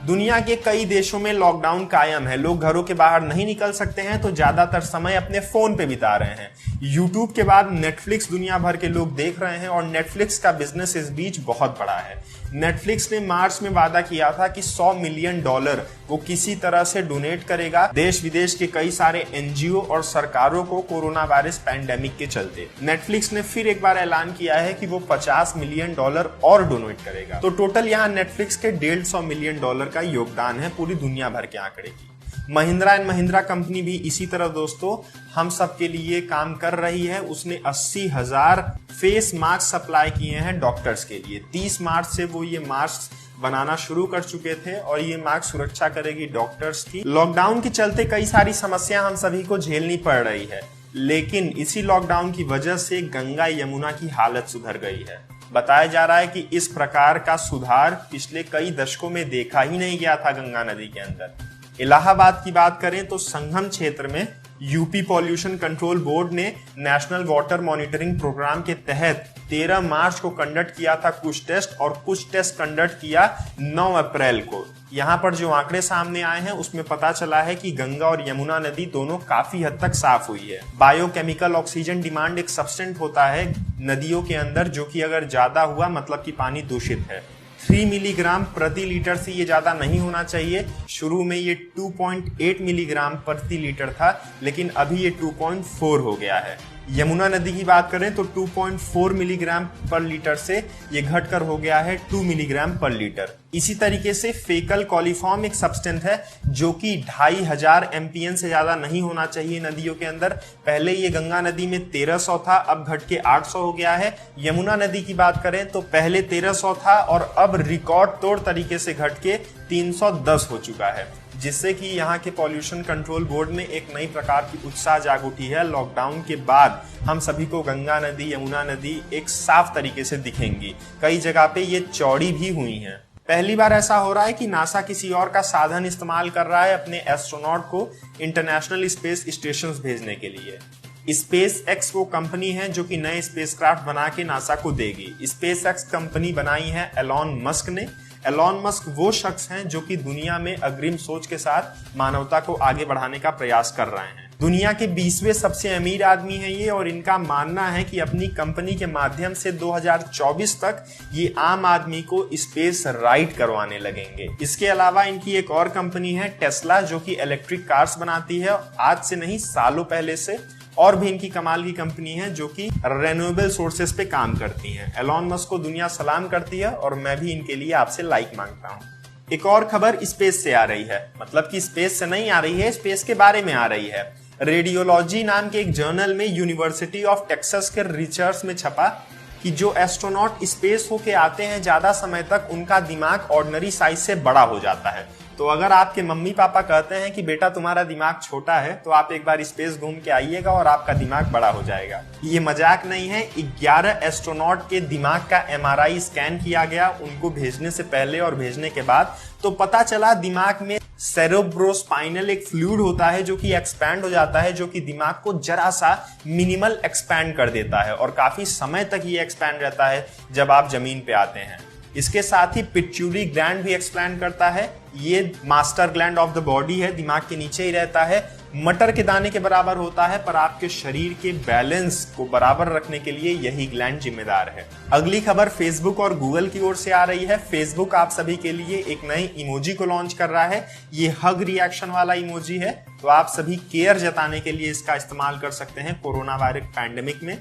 दुनिया के कई देशों में लॉकडाउन कायम है। लोग घरों के बाहर नहीं निकल सकते हैं तो ज्यादातर समय अपने फोन पे बिता रहे हैं। यूट्यूब के बाद नेटफ्लिक्स दुनिया भर के लोग देख रहे हैं और नेटफ्लिक्स का बिजनेस इस बीच बहुत बड़ा है। नेटफ्लिक्स ने मार्च में वादा किया था कि $100 मिलियन वो किसी तरह से डोनेट करेगा देश विदेश के कई सारे एनजीओ और सरकारों को कोरोना वायरस पैंडेमिक के चलते। नेटफ्लिक्स ने फिर एक बार ऐलान किया है कि वो $50 मिलियन और डोनेट करेगा। तो टोटल यहाँ नेटफ्लिक्स के $150 मिलियन का योगदान है पूरी दुनिया भर के आंकड़े की। महिंद्रा एंड महिंद्रा कंपनी भी इसी तरह दोस्तों हम सब के लिए काम कर रही है। उसने 80,000 फेस मास्क सप्लाई किए हैं डॉक्टर्स के लिए। 30 मार्च से वो ये मास्क बनाना शुरू कर चुके थे और ये मास्क सुरक्षा करेगी डॉक्टर्स की। लॉकडाउन के चलते कई सारी समस्या हम सभी को झेलनी पड़ रही है, लेकिन इसी लॉकडाउन की वजह से गंगा यमुना की हालत सुधर गई है। बताया जा रहा है कि इस प्रकार का सुधार पिछले कई दशकों में देखा ही नहीं गया था गंगा नदी के अंदर। इलाहाबाद की बात करें तो संगम क्षेत्र में यूपी पॉल्यूशन कंट्रोल बोर्ड ने नेशनल वाटर मॉनिटरिंग प्रोग्राम के तहत 13 मार्च को कंडक्ट किया था कुछ टेस्ट, और कुछ टेस्ट कंडक्ट किया 9 अप्रैल को। यहाँ पर जो आंकड़े सामने आए हैं उसमें पता चला है कि गंगा और यमुना नदी दोनों काफी हद तक साफ हुई है। बायोकेमिकल ऑक्सीजन डिमांड एक सब्सटेंट होता है नदियों के अंदर, जो कि अगर ज्यादा हुआ मतलब कि पानी दूषित है। 3 मिलीग्राम प्रति लीटर से ये ज्यादा नहीं होना चाहिए। शुरू में ये 2.8 मिलीग्राम प्रति लीटर था, लेकिन अभी ये 2.4 हो गया है। यमुना नदी की बात करें तो 2.4 मिलीग्राम पर लीटर से ये घटकर हो गया है 2 मिलीग्राम पर लीटर। इसी तरीके से फेकल कॉलीफॉर्म एक सब्सटेंस है जो कि 2500 एमपीएन से ज्यादा नहीं होना चाहिए नदियों के अंदर। पहले ये गंगा नदी में 1300 था, अब घट के 800 हो गया है। यमुना नदी की बात करें तो पहले 1300 था और अब रिकॉर्ड तोड़ तरीके से घट के 310 हो चुका है, जिससे कि यहाँ के पॉल्यूशन कंट्रोल बोर्ड में एक नई प्रकार की उत्साह जाग उठी है। लॉकडाउन के बाद हम सभी को गंगा नदी यमुना नदी एक साफ तरीके से दिखेंगी। कई जगह पे ये चौड़ी भी हुई हैं। पहली बार ऐसा हो रहा है कि नासा किसी और का साधन इस्तेमाल कर रहा है अपने एस्ट्रोनॉट को इंटरनेशनल स्पेस स्टेशन भेजने के लिए। स्पेस एक्स वो कंपनी है जो कि नए स्पेसक्राफ्ट बना के नासा को देगी। स्पेस एक्स कंपनी बनाई है एलॉन मस्क ने। एलॉन मस्क वो शख्स हैं जो कि दुनिया में अग्रिम सोच के साथ मानवता को आगे बढ़ाने का प्रयास कर रहे हैं। दुनिया के 20वें सबसे अमीर आदमी हैं ये, और इनका मानना है कि अपनी कंपनी के माध्यम से 2024 तक ये आम आदमी को स्पेस राइड करवाने लगेंगे। इसके अलावा इनकी एक और कंपनी है टेस्ला, जो कि इलेक्ट्रिक कार्स बनाती है आज से नहीं सालों पहले से। और भी इनकी कमाल की कंपनी है जो कि रेन्यूएबल सोर्सेस पे काम करती हैं। एलॉन मस्क को दुनिया सलाम करती है और मैं भी इनके लिए आपसे लाइक मांगता हूँ। एक और खबर स्पेस से आ रही है, मतलब कि स्पेस से नहीं आ रही है, स्पेस के बारे में आ रही है। रेडियोलॉजी नाम के एक जर्नल में यूनिवर्सिटी ऑफ टेक्सास के रिसर्च में छपा कि जो एस्ट्रोनॉट स्पेस होके आते हैं ज्यादा समय तक उनका दिमाग ऑर्डिनरी साइज से बड़ा हो जाता है। तो अगर आपके मम्मी पापा कहते हैं कि बेटा तुम्हारा दिमाग छोटा है, तो आप एक बार स्पेस घूम के आइएगा और आपका दिमाग बड़ा हो जाएगा। ये मजाक नहीं है। 11 एस्ट्रोनॉट के दिमाग का MRI स्कैन किया गया उनको भेजने से पहले और भेजने के बाद, तो पता चला दिमाग में सेरेब्रोस्पाइनल एक फ्लूइड होता है जो कि एक्सपैंड हो जाता है, जो कि दिमाग को जरा सा मिनिमल एक्सपैंड कर देता है और काफी समय तक ये एक्सपैंड रहता है जब आप जमीन पे आते हैं। इसके साथ ही पिट्यूटरी ग्लैंड भी एक्सपैंड करता है। ये master gland of the body है, दिमाग के नीचे ही रहता है। मटर के दाने के बराबर होता है, पर आपके शरीर के बैलेंस को बराबर रखने के लिए यही ग्लैंड जिम्मेदार है। अगली खबर फेसबुक और गूगल की ओर से आ रही है। फेसबुक आप सभी के लिए एक नई इमोजी को लॉन्च कर रहा है। ये हग रिएक्शन वाला इमोजी है, तो आप सभी केयर जताने के लिए इसका इस्तेमाल कर सकते हैं कोरोना वायरस पैंडेमिक में।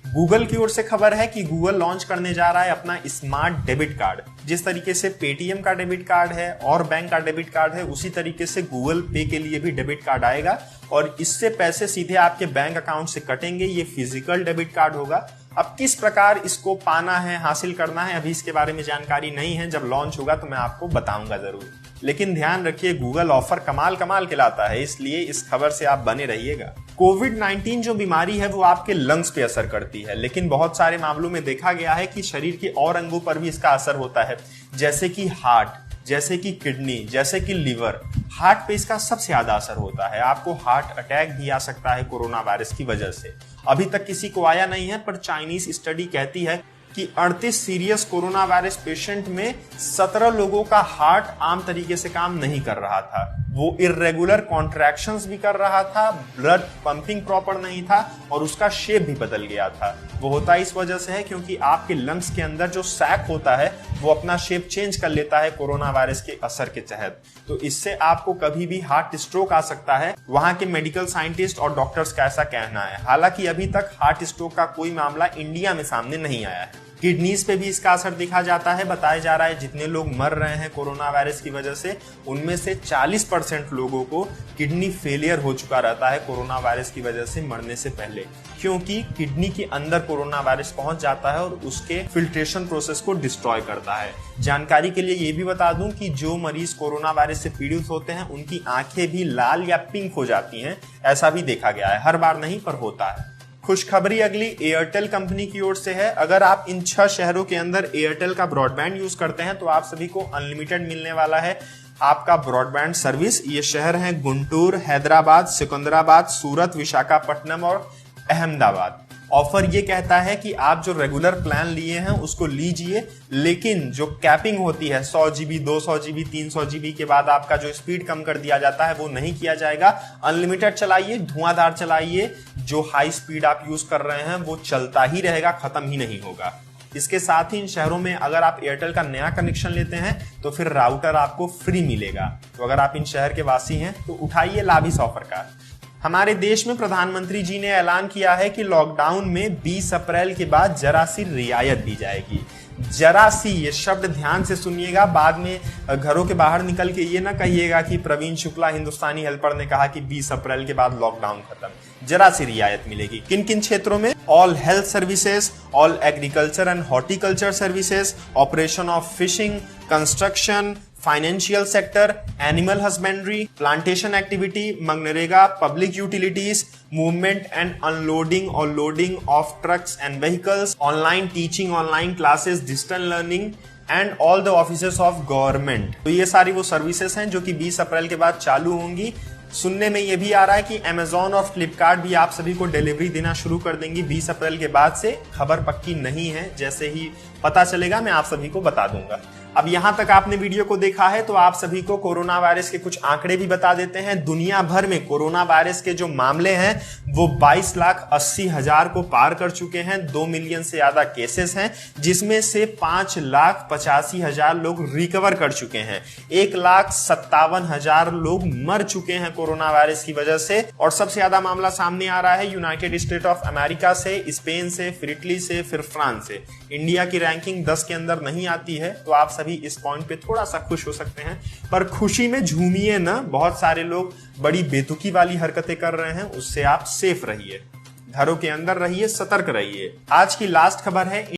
गूगल की ओर से खबर है कि गूगल लॉन्च करने जा रहा है अपना स्मार्ट डेबिट कार्ड। जिस तरीके से पेटीएम का डेबिट कार्ड है और बैंक का डेबिट कार्ड है, उसी तरीके से गूगल पे के लिए भी डेबिट कार्ड आएगा और इससे पैसे सीधे आपके बैंक अकाउंट से कटेंगे। ये फिजिकल डेबिट कार्ड होगा। अब किस प्रकार इसको पाना है, हासिल करना है, अभी इसके बारे में जानकारी नहीं है। जब लॉन्च होगा तो मैं आपको बताऊंगा जरूर। लेकिन ध्यान रखिए, गूगल ऑफर कमाल कमाल के लाता है, इसलिए इस खबर से आप बने रहिएगा। कोविड-19 जो बीमारी है वो आपके लंग्स पे असर करती है, लेकिन बहुत सारे मामलों में देखा गया है कि शरीर के और अंगों पर भी इसका असर होता है, जैसे कि हार्ट, जैसे कि किडनी, जैसे कि लिवर। हार्ट पे इसका सबसे ज्यादा असर होता है। आपको हार्ट अटैक भी आ सकता है कोरोना वायरस की वजह से। अभी तक किसी को आया नहीं है, पर चाइनीज स्टडी कहती है कि 38 सीरियस कोरोना वायरस पेशेंट में 17 लोगों का हार्ट आम तरीके से काम नहीं कर रहा था। वो इर्रेगुलर कॉन्ट्रैक्शंस भी कर रहा था, ब्लड पंपिंग प्रॉपर नहीं था और उसका शेप भी बदल गया था। वो होता इस वजह से है क्योंकि आपके लंग्स के अंदर जो सैक होता है वो अपना शेप चेंज कर लेता है कोरोना वायरस के असर के तहत। तो इससे आपको कभी भी हार्ट स्ट्रोक आ सकता है। वहां के मेडिकल साइंटिस्ट और डॉक्टर्स का ऐसा कहना है। हालांकि अभी तक हार्ट स्ट्रोक का कोई मामला इंडिया में सामने नहीं आया है। किडनीज पे भी इसका असर देखा जाता है। बताया जा रहा है जितने लोग मर रहे हैं कोरोना वायरस की वजह से, उनमें से 40% लोगों को किडनी फेलियर हो चुका रहता है कोरोना वायरस की वजह से मरने से पहले, क्योंकि किडनी के अंदर कोरोना वायरस पहुंच जाता है और उसके फिल्ट्रेशन प्रोसेस को डिस्ट्रॉय करता है। जानकारी के लिए ये भी बता दूं कि जो मरीज कोरोना वायरस से पीड़ित होते हैं उनकी आंखें भी लाल या पिंक हो जाती हैं। ऐसा भी देखा गया है, हर बार नहीं पर होता है। खुशखबरी अगली एयरटेल कंपनी की ओर से है। अगर आप इन 6 शहरों के अंदर एयरटेल का ब्रॉडबैंड यूज करते हैं तो आप सभी को अनलिमिटेड मिलने वाला है आपका ब्रॉडबैंड सर्विस। ये शहर हैं गुंटूर, हैदराबाद, सिकंदराबाद, सूरत, विशाखापट्टनम और अहमदाबाद। ऑफर ये कहता है कि आप जो रेगुलर प्लान लिए हैं उसको लीजिए, लेकिन जो कैपिंग होती है 100 GB, 200 GB, 300 GB के बाद आपका जो स्पीड कम कर दिया जाता है वो नहीं किया जाएगा। अनलिमिटेड चलाइए, धुआंधार चलाइए, जो हाई स्पीड आप यूज कर रहे हैं वो चलता ही रहेगा, खत्म ही नहीं होगा। इसके साथ ही इन शहरों में अगर आप एयरटेल का नया कनेक्शन लेते हैं तो फिर राउटर आपको फ्री मिलेगा। तो अगर आप इन शहर के वासी हैं तो उठाइए लाभ इस ऑफर का। हमारे देश में प्रधानमंत्री जी ने ऐलान किया है कि लॉकडाउन में 20 अप्रैल के बाद जरा सी रियायत दी जाएगी। जरा सी, ये शब्द ध्यान से सुनिएगा, बाद में घरों के बाहर निकल के ये ना कहिएगा कि प्रवीण शुक्ला हिंदुस्तानी हेल्पर ने कहा कि 20 अप्रैल के बाद लॉकडाउन खत्म। जरा सी रियायत मिलेगी। किन किन क्षेत्रों में? All health services, all agriculture and horticulture services, operation of fishing, construction, financial sector, animal husbandry, plantation activity, मनरेगा, public utilities, movement and unloading और loading of trucks and vehicles, online teaching, online classes, digital learning and all the offices of government. तो ये सारी वो services हैं जो कि 20 अप्रैल के बाद चालू होंगी। सुनने में ये भी आ रहा है कि Amazon और Flipkart भी आप सभी को डिलीवरी देना शुरू कर देंगी 20 अप्रैल के बाद से। खबर पक्की नहीं है, जैसे ही पता चलेगा मैं आप सभी को बता दूंगा। अब यहां तक आपने वीडियो को देखा है तो आप सभी को कोरोना वायरस के कुछ आंकड़े भी बता देते हैं। दुनिया भर में कोरोना वायरस के जो मामले हैं वो 22,80,000 को पार कर चुके हैं। 2 मिलियन से ज्यादा केसेस हैं, जिसमें से 5,85,000 लोग रिकवर कर चुके हैं। 1,57,000 लोग मर चुके हैं कोरोना वायरस की वजह से। और सबसे ज्यादा मामला सामने आ रहा है यूनाइटेड स्टेट ऑफ अमेरिका से, स्पेन से, फिर इटली से, फिर फ्रांस से। इंडिया की रैंकिंग 10 के अंदर नहीं आती है, तो आप सभी इस पॉइंट पे थोड़ा सा खुश हो सकते हैं, पर खुशी में झूमिए ना। बहुत सारे लोग बड़ी बेतुकी वाली हरकतें कर रहे हैं, उससे आप सेफ रहिए, घरों के अंदर रहिए, सतर्क रहिए। आज की लास्ट खबर है